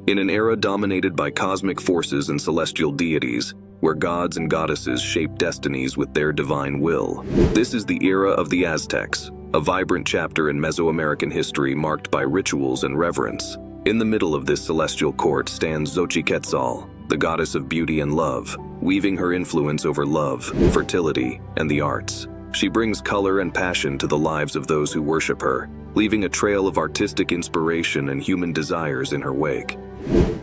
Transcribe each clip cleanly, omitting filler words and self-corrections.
In an era dominated by cosmic forces and celestial deities, where gods and goddesses shape destinies with their divine will. This is the era of the Aztecs, a vibrant chapter in Mesoamerican history marked by rituals and reverence. In the middle of this celestial court stands Xochiquetzal, the goddess of beauty and love, weaving her influence over love, fertility, and the arts. She brings color and passion to the lives of those who worship her, leaving a trail of artistic inspiration and human desires in her wake.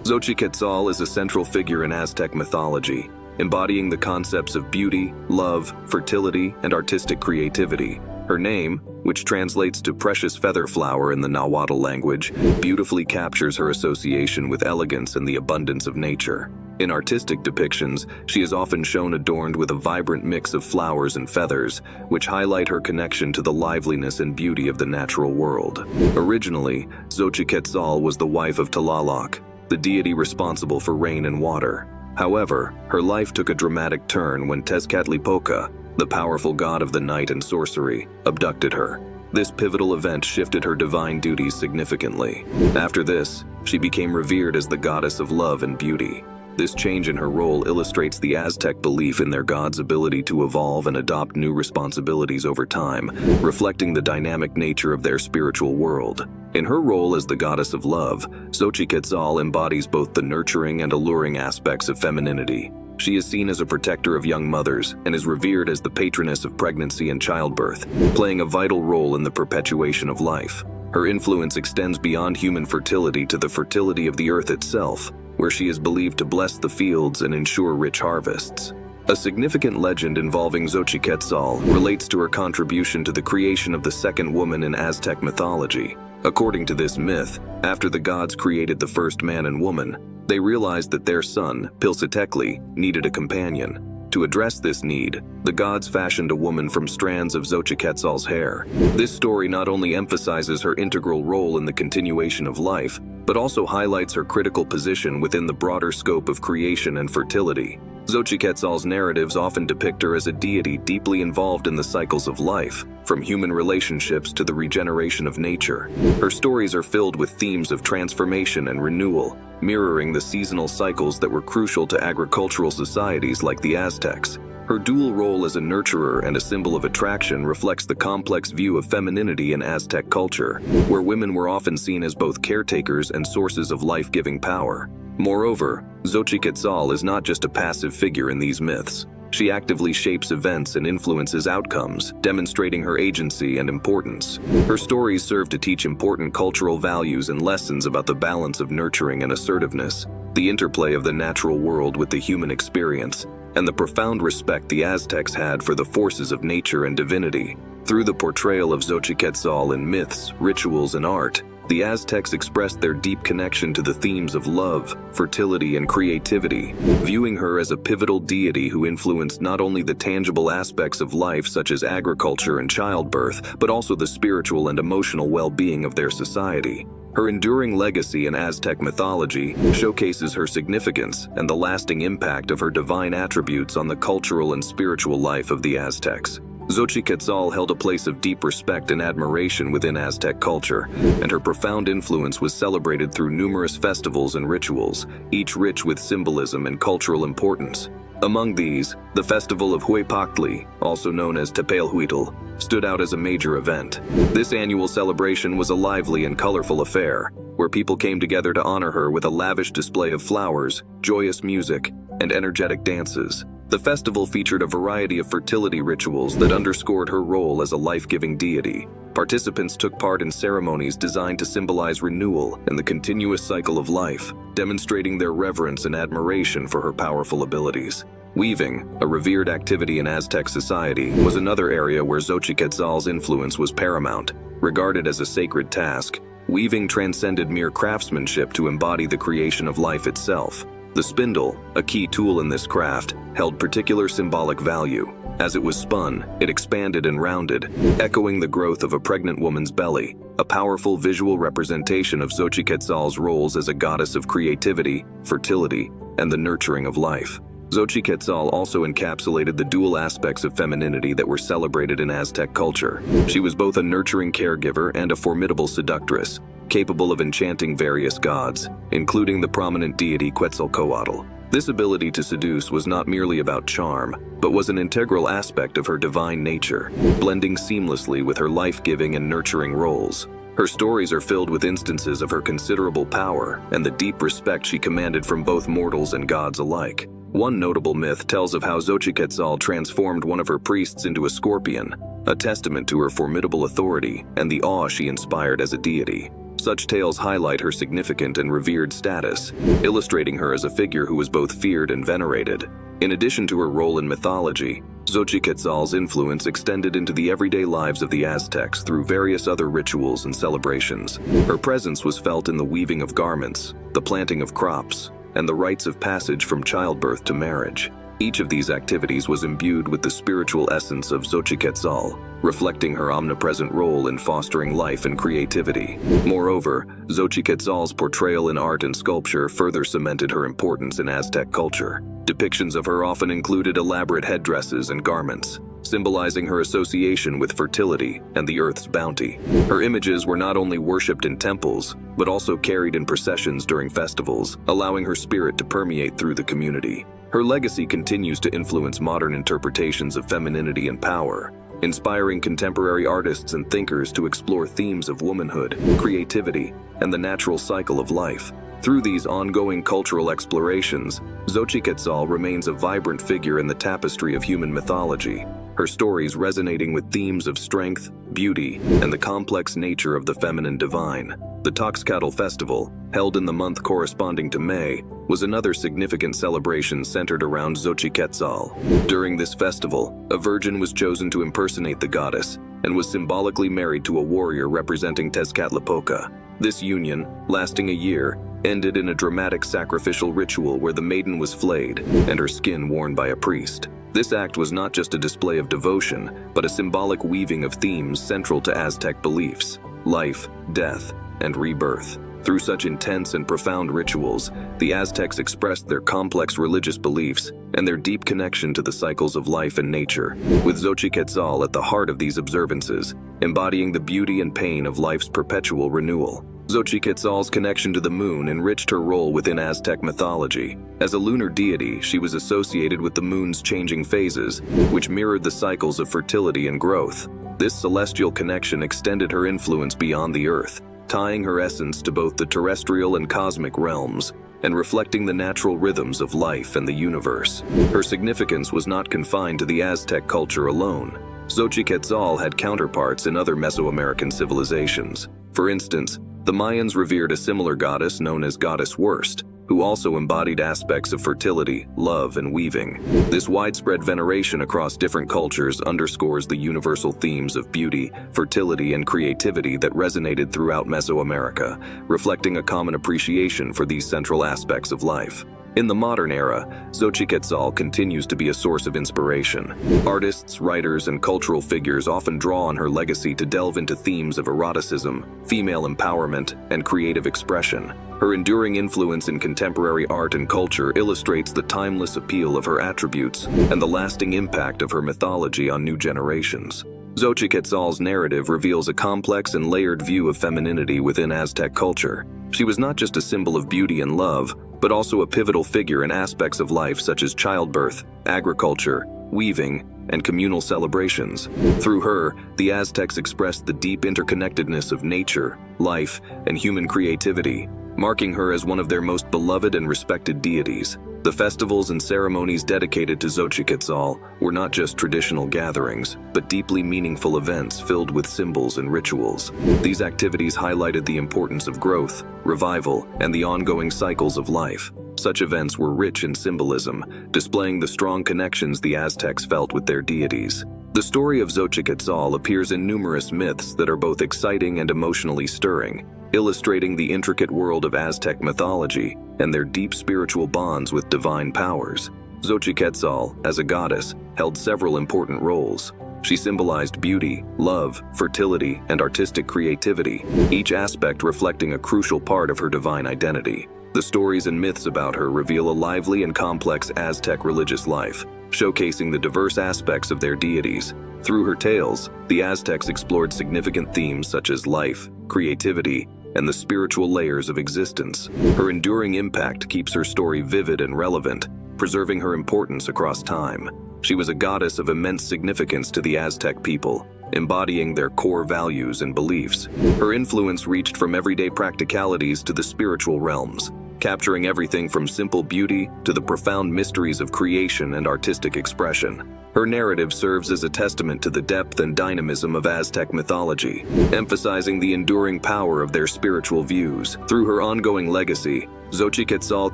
Xochiquetzal is a central figure in Aztec mythology, embodying the concepts of beauty, love, fertility, and artistic creativity. Her name, which translates to precious feather flower in the Nahuatl language, beautifully captures her association with elegance and the abundance of nature. In artistic depictions, she is often shown adorned with a vibrant mix of flowers and feathers, which highlight her connection to the liveliness and beauty of the natural world. Originally, Xochiquetzal was the wife of Tlaloc, the deity responsible for rain and water. However, her life took a dramatic turn when Tezcatlipoca, the powerful god of the night and sorcery, abducted her. This pivotal event shifted her divine duties significantly. After this, she became revered as the goddess of love and beauty. This change in her role illustrates the Aztec belief in their god's ability to evolve and adopt new responsibilities over time, reflecting the dynamic nature of their spiritual world. In her role as the goddess of love, Xochiquetzal embodies both the nurturing and alluring aspects of femininity. She is seen as a protector of young mothers and is revered as the patroness of pregnancy and childbirth, playing a vital role in the perpetuation of life. Her influence extends beyond human fertility to the fertility of the earth itself, where she is believed to bless the fields and ensure rich harvests. A significant legend involving Xochiquetzal relates to her contribution to the creation of the second woman in Aztec mythology. According to this myth, after the gods created the first man and woman, they realized that their son, Pilsitecli, needed a companion. To address this need, the gods fashioned a woman from strands of Xochiquetzal's hair. This story not only emphasizes her integral role in the continuation of life, but also highlights her critical position within the broader scope of creation and fertility. Xochiquetzal's narratives often depict her as a deity deeply involved in the cycles of life, from human relationships to the regeneration of nature. Her stories are filled with themes of transformation and renewal, mirroring the seasonal cycles that were crucial to agricultural societies like the Aztecs. Her dual role as a nurturer and a symbol of attraction reflects the complex view of femininity in Aztec culture, where women were often seen as both caretakers and sources of life-giving power. Moreover, Xochiquetzal is not just a passive figure in these myths. She actively shapes events and influences outcomes, demonstrating her agency and importance. Her stories serve to teach important cultural values and lessons about the balance of nurturing and assertiveness, the interplay of the natural world with the human experience, and the profound respect the Aztecs had for the forces of nature and divinity. Through the portrayal of Xochiquetzal in myths, rituals, and art, the Aztecs expressed their deep connection to the themes of love, fertility, and creativity, viewing her as a pivotal deity who influenced not only the tangible aspects of life such as agriculture and childbirth, but also the spiritual and emotional well-being of their society. Her enduring legacy in Aztec mythology showcases her significance and the lasting impact of her divine attributes on the cultural and spiritual life of the Aztecs. Xochiquetzal held a place of deep respect and admiration within Aztec culture, and her profound influence was celebrated through numerous festivals and rituals, each rich with symbolism and cultural importance. Among these, the festival of Hueypactli, also known as Tepalhuitl, stood out as a major event. This annual celebration was a lively and colorful affair, where people came together to honor her with a lavish display of flowers, joyous music, and energetic dances. The festival featured a variety of fertility rituals that underscored her role as a life-giving deity. Participants took part in ceremonies designed to symbolize renewal and the continuous cycle of life, demonstrating their reverence and admiration for her powerful abilities. Weaving, a revered activity in Aztec society, was another area where Xochiquetzal's influence was paramount. Regarded as a sacred task, weaving transcended mere craftsmanship to embody the creation of life itself. The spindle, a key tool in this craft, held particular symbolic value. As it was spun, it expanded and rounded, echoing the growth of a pregnant woman's belly, a powerful visual representation of Xochiquetzal's roles as a goddess of creativity, fertility, and the nurturing of life. Xochiquetzal also encapsulated the dual aspects of femininity that were celebrated in Aztec culture. She was both a nurturing caregiver and a formidable seductress, capable of enchanting various gods, including the prominent deity Quetzalcoatl. This ability to seduce was not merely about charm, but was an integral aspect of her divine nature, blending seamlessly with her life-giving and nurturing roles. Her stories are filled with instances of her considerable power and the deep respect she commanded from both mortals and gods alike. One notable myth tells of how Xochiquetzal transformed one of her priests into a scorpion, a testament to her formidable authority and the awe she inspired as a deity. Such tales highlight her significant and revered status, illustrating her as a figure who was both feared and venerated. In addition to her role in mythology, Xochiquetzal's influence extended into the everyday lives of the Aztecs through various other rituals and celebrations. Her presence was felt in the weaving of garments, the planting of crops, and the rites of passage from childbirth to marriage. Each of these activities was imbued with the spiritual essence of Xochiquetzal, reflecting her omnipresent role in fostering life and creativity. Moreover, Xochiquetzal's portrayal in art and sculpture further cemented her importance in Aztec culture. Depictions of her often included elaborate headdresses and garments, symbolizing her association with fertility and the earth's bounty. Her images were not only worshipped in temples, but also carried in processions during festivals, allowing her spirit to permeate through the community. Her legacy continues to influence modern interpretations of femininity and power, inspiring contemporary artists and thinkers to explore themes of womanhood, creativity, and the natural cycle of life. Through these ongoing cultural explorations, Xochiquetzal remains a vibrant figure in the tapestry of human mythology, her stories resonating with themes of strength, beauty, and the complex nature of the feminine divine. The Xochiquetzal festival, held in the month corresponding to May, was another significant celebration centered around Xochiquetzal. During this festival, a virgin was chosen to impersonate the goddess and was symbolically married to a warrior representing Tezcatlipoca. This union, lasting a year, ended in a dramatic sacrificial ritual where the maiden was flayed and her skin worn by a priest. This act was not just a display of devotion, but a symbolic weaving of themes central to Aztec beliefs: life, death, and rebirth. Through such intense and profound rituals, the Aztecs expressed their complex religious beliefs and their deep connection to the cycles of life and nature, with Xochiquetzal at the heart of these observances, embodying the beauty and pain of life's perpetual renewal. Xochiquetzal's connection to the moon enriched her role within Aztec mythology. As a lunar deity, she was associated with the moon's changing phases, which mirrored the cycles of fertility and growth. This celestial connection extended her influence beyond the earth, tying her essence to both the terrestrial and cosmic realms, and reflecting the natural rhythms of life and the universe. Her significance was not confined to the Aztec culture alone. Xochiquetzal had counterparts in other Mesoamerican civilizations. For instance, the Mayans revered a similar goddess known as Goddess Wurst, who also embodied aspects of fertility, love, and weaving. This widespread veneration across different cultures underscores the universal themes of beauty, fertility, and creativity that resonated throughout Mesoamerica, reflecting a common appreciation for these central aspects of life. In the modern era, Xochiquetzal continues to be a source of inspiration. Artists, writers, and cultural figures often draw on her legacy to delve into themes of eroticism, female empowerment, and creative expression. Her enduring influence in contemporary art and culture illustrates the timeless appeal of her attributes and the lasting impact of her mythology on new generations. Xochiquetzal's narrative reveals a complex and layered view of femininity within Aztec culture. She was not just a symbol of beauty and love, but also a pivotal figure in aspects of life such as childbirth, agriculture, weaving, and communal celebrations. Through her, the Aztecs expressed the deep interconnectedness of nature, life, and human creativity, marking her as one of their most beloved and respected deities. The festivals and ceremonies dedicated to Xochiquetzal were not just traditional gatherings, but deeply meaningful events filled with symbols and rituals. These activities highlighted the importance of growth, revival, and the ongoing cycles of life. Such events were rich in symbolism, displaying the strong connections the Aztecs felt with their deities. The story of Xochiquetzal appears in numerous myths that are both exciting and emotionally stirring, illustrating the intricate world of Aztec mythology and their deep spiritual bonds with divine powers. Xochiquetzal, as a goddess, held several important roles. She symbolized beauty, love, fertility, and artistic creativity, each aspect reflecting a crucial part of her divine identity. The stories and myths about her reveal a lively and complex Aztec religious life, showcasing the diverse aspects of their deities. Through her tales, the Aztecs explored significant themes such as life, creativity, and the spiritual layers of existence. Her enduring impact keeps her story vivid and relevant, preserving her importance across time. She was a goddess of immense significance to the Aztec people, embodying their core values and beliefs. Her influence reached from everyday practicalities to the spiritual realms, capturing everything from simple beauty to the profound mysteries of creation and artistic expression. Her narrative serves as a testament to the depth and dynamism of Aztec mythology, emphasizing the enduring power of their spiritual views. Through her ongoing legacy, Xochiquetzal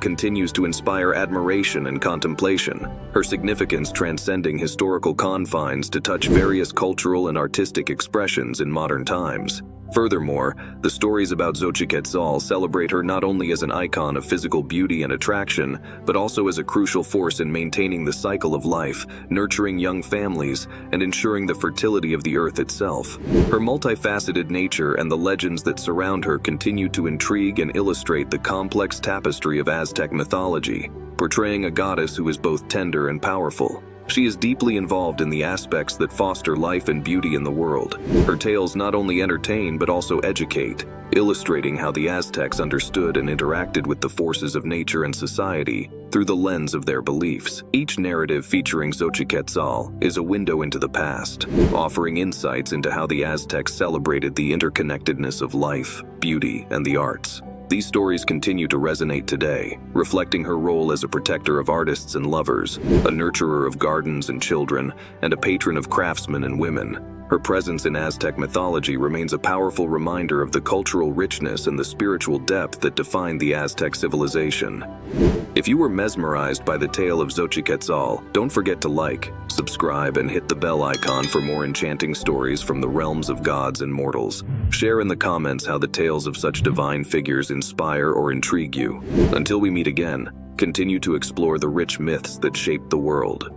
continues to inspire admiration and contemplation, her significance transcending historical confines to touch various cultural and artistic expressions in modern times. Furthermore, the stories about Xochiquetzal celebrate her not only as an icon of physical beauty and attraction, but also as a crucial force in maintaining the cycle of life, nurturing young families, and ensuring the fertility of the earth itself. Her multifaceted nature and the legends that surround her continue to intrigue and illustrate the complex tapestry of Aztec mythology, portraying a goddess who is both tender and powerful. She is deeply involved in the aspects that foster life and beauty in the world. Her tales not only entertain but also educate, illustrating how the Aztecs understood and interacted with the forces of nature and society through the lens of their beliefs. Each narrative featuring Xochiquetzal is a window into the past, offering insights into how the Aztecs celebrated the interconnectedness of life, beauty, and the arts. These stories continue to resonate today, reflecting her role as a protector of artists and lovers, a nurturer of gardens and children, and a patron of craftsmen and women. Her presence in Aztec mythology remains a powerful reminder of the cultural richness and the spiritual depth that defined the Aztec civilization. If you were mesmerized by the tale of Xochiquetzal, don't forget to like, subscribe, and hit the bell icon for more enchanting stories from the realms of gods and mortals. Share in the comments how the tales of such divine figures inspire or intrigue you. Until we meet again, continue to explore the rich myths that shape the world.